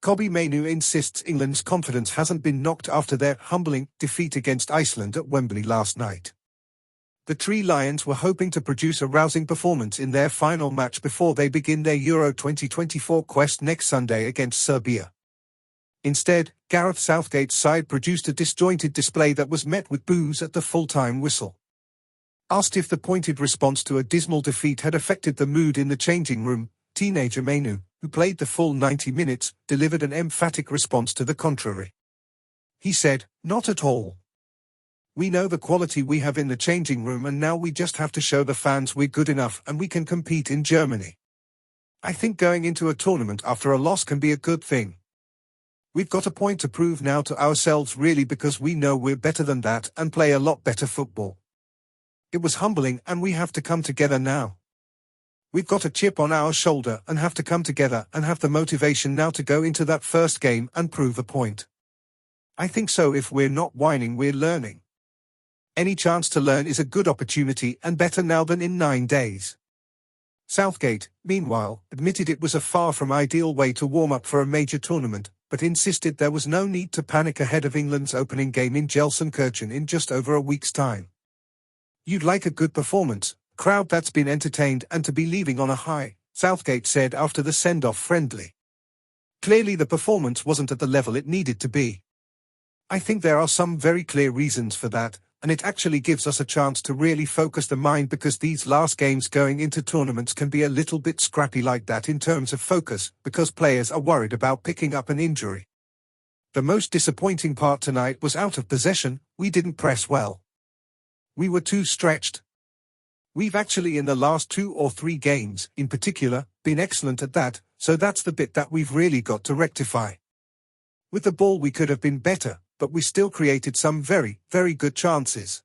Kobbie Mainoo insists England's confidence hasn't been knocked after their humbling defeat against Iceland at Wembley last night. The Three Lions were hoping to produce a rousing performance in their final match before they begin their Euro 2024 quest next Sunday against Serbia. Instead, Gareth Southgate's side produced a disjointed display that was met with boos at the full-time whistle. Asked if the pointed response to a dismal defeat had affected the mood in the changing room, teenager Mainoo, who played the full 90 minutes, delivered an emphatic response to the contrary. He said, "Not at all. We know the quality we have in the changing room and now we just have to show the fans we're good enough and we can compete in Germany. I think going into a tournament after a loss can be a good thing. We've got a point to prove now to ourselves really because we know we're better than that and play a lot better football. It was humbling and we have to come together now. We've got a chip on our shoulder and have to come together and have the motivation now to go into that first game and prove a point. I think so. If we're not whining, we're learning. Any chance to learn is a good opportunity and better now than in 9 days." Southgate, meanwhile, admitted it was a far from ideal way to warm up for a major tournament, but insisted there was no need to panic ahead of England's opening game in Gelsenkirchen in just over a week's time. "You'd like a good performance, crowd that's been entertained and to be leaving on a high," Southgate said after the send-off friendly. Clearly the performance wasn't at the level it needed to be. "I think there are some very clear reasons for that, and it actually gives us a chance to really focus the mind because these last games going into tournaments can be a little bit scrappy like that in terms of focus, because players are worried about picking up an injury. The most disappointing part tonight was out of possession. We didn't press well. We were too stretched. We've actually in the last 2 or 3 games, in particular, been excellent at that, so that's the bit that we've really got to rectify. With the ball we could have been better, but we still created some very, very good chances.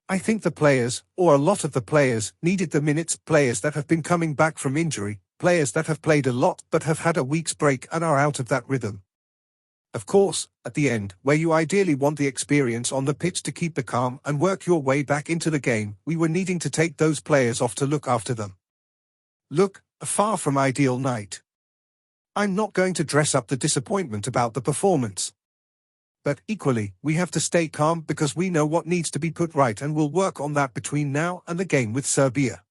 I think the players, or a lot of the players, needed the minutes, players that have been coming back from injury, players that have played a lot but have had a week's break and are out of that rhythm. Of course, at the end, where you ideally want the experience on the pitch to keep the calm and work your way back into the game, we were needing to take those players off to look after them. Look, a far from ideal night. I'm not going to dress up the disappointment about the performance. But equally, we have to stay calm because we know what needs to be put right and we'll work on that between now and the game with Serbia.